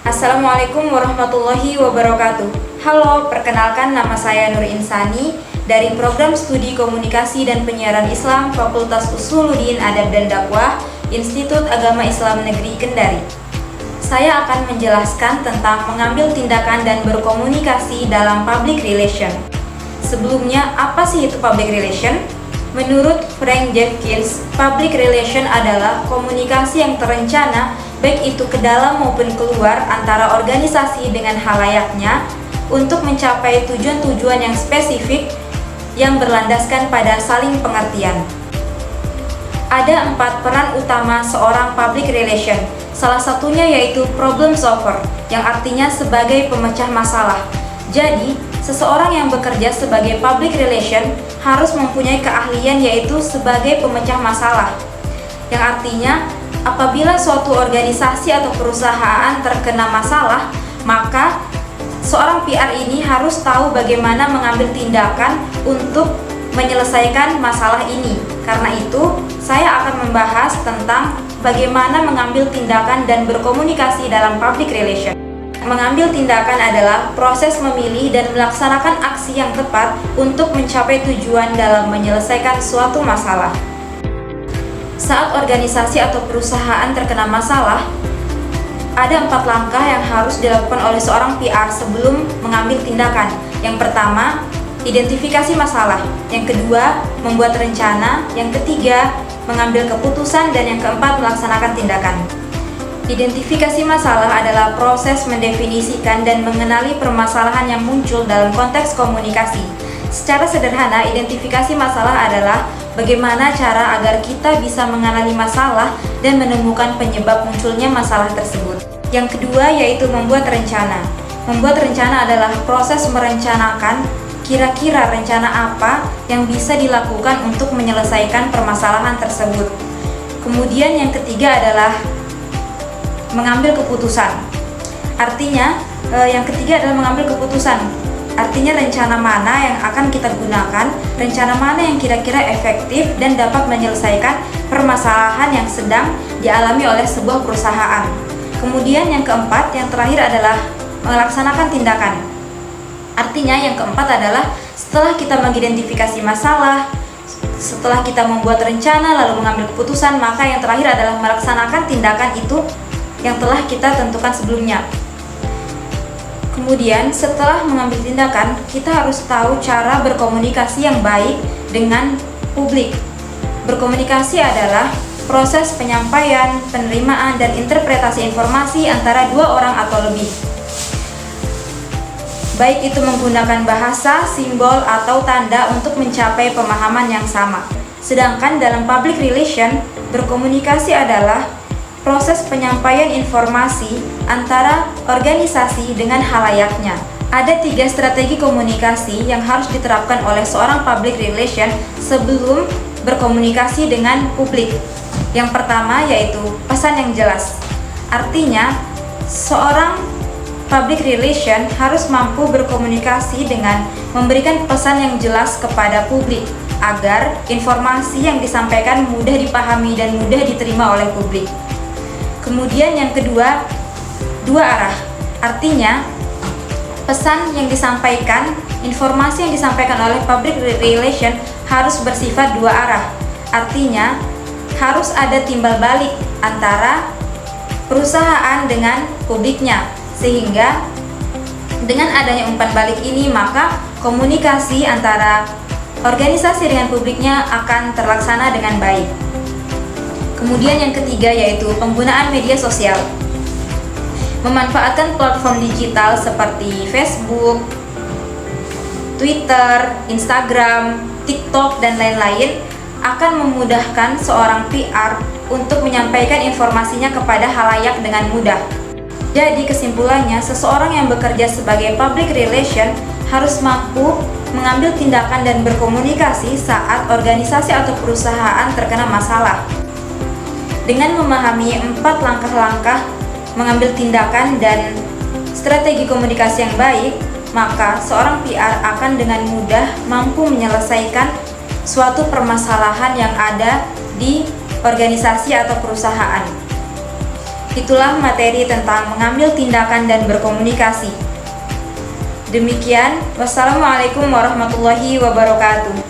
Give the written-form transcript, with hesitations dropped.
Assalamualaikum warahmatullahi wabarakatuh. Halo, perkenalkan nama saya Nur Insani dari Program Studi Komunikasi dan Penyiaran Islam Fakultas Usuluddin Adab dan Dakwah Institut Agama Islam Negeri Kendari. Saya akan menjelaskan tentang mengambil tindakan dan berkomunikasi dalam public relation. Sebelumnya, apa sih itu public relation? Menurut Frank Jenkins, public relation adalah komunikasi yang terencana baik itu ke dalam maupun keluar antara organisasi dengan halayaknya untuk mencapai tujuan-tujuan yang spesifik yang berlandaskan pada saling pengertian. Ada 4 peran utama seorang public relation. Salah satunya yaitu problem solver, yang artinya sebagai pemecah masalah. Jadi, seseorang yang bekerja sebagai public relation harus mempunyai keahlian yaitu sebagai pemecah masalah, yang artinya apabila suatu organisasi atau perusahaan terkena masalah, maka seorang PR ini harus tahu bagaimana mengambil tindakan untuk menyelesaikan masalah ini. Karena itu, saya akan membahas tentang bagaimana mengambil tindakan dan berkomunikasi dalam public relation. Mengambil tindakan adalah proses memilih dan melaksanakan aksi yang tepat untuk mencapai tujuan dalam menyelesaikan suatu masalah. Saat organisasi atau perusahaan terkena masalah, ada 4 langkah yang harus dilakukan oleh seorang PR sebelum mengambil tindakan. Yang pertama, identifikasi masalah. Yang kedua, membuat rencana. Yang ketiga, mengambil keputusan. Dan yang keempat, melaksanakan tindakan. Identifikasi masalah adalah proses mendefinisikan dan mengenali permasalahan yang muncul dalam konteks komunikasi. Secara sederhana, identifikasi masalah adalah bagaimana cara agar kita bisa mengenali masalah dan menemukan penyebab munculnya masalah tersebut. Yang kedua yaitu membuat rencana. Membuat rencana adalah proses merencanakan kira-kira rencana apa yang bisa dilakukan untuk menyelesaikan permasalahan tersebut. Kemudian yang ketiga adalah mengambil keputusan. Artinya, yang ketiga adalah mengambil keputusan. Artinya rencana mana yang akan kita gunakan, rencana mana yang kira-kira efektif dan dapat menyelesaikan permasalahan yang sedang dialami oleh sebuah perusahaan. Kemudian yang keempat, yang terakhir adalah melaksanakan tindakan. Artinya yang keempat adalah setelah kita mengidentifikasi masalah, setelah kita membuat rencana lalu mengambil keputusan, maka yang terakhir adalah melaksanakan tindakan itu yang telah kita tentukan sebelumnya. Kemudian setelah mengambil tindakan, kita harus tahu cara berkomunikasi yang baik dengan publik. Berkomunikasi adalah proses penyampaian, penerimaan, dan interpretasi informasi antara 2 orang atau lebih. Baik itu menggunakan bahasa, simbol, atau tanda untuk mencapai pemahaman yang sama. Sedangkan dalam public relation, berkomunikasi adalah proses penyampaian informasi antara organisasi dengan halayaknya. Ada 3 strategi komunikasi yang harus diterapkan oleh seorang public relation sebelum berkomunikasi dengan publik. Yang pertama yaitu pesan yang jelas. Artinya, seorang public relation harus mampu berkomunikasi dengan memberikan pesan yang jelas kepada publik agar informasi yang disampaikan mudah dipahami dan mudah diterima oleh publik. Kemudian yang kedua, 2 arah. Artinya, pesan yang disampaikan, informasi yang disampaikan oleh public relation harus bersifat 2 arah. Artinya, harus ada timbal balik antara perusahaan dengan publiknya. Sehingga dengan adanya umpan balik ini, maka komunikasi antara organisasi dengan publiknya akan terlaksana dengan baik. Kemudian yang ketiga yaitu penggunaan media sosial. Memanfaatkan platform digital seperti Facebook, Twitter, Instagram, TikTok, dan lain-lain akan memudahkan seorang PR untuk menyampaikan informasinya kepada halayak dengan mudah. Jadi kesimpulannya, seseorang yang bekerja sebagai public relation harus mampu mengambil tindakan dan berkomunikasi saat organisasi atau perusahaan terkena masalah. Dengan memahami 4 langkah-langkah mengambil tindakan dan strategi komunikasi yang baik, maka seorang PR akan dengan mudah mampu menyelesaikan suatu permasalahan yang ada di organisasi atau perusahaan. Itulah materi tentang mengambil tindakan dan berkomunikasi. Demikian, wassalamualaikum warahmatullahi wabarakatuh.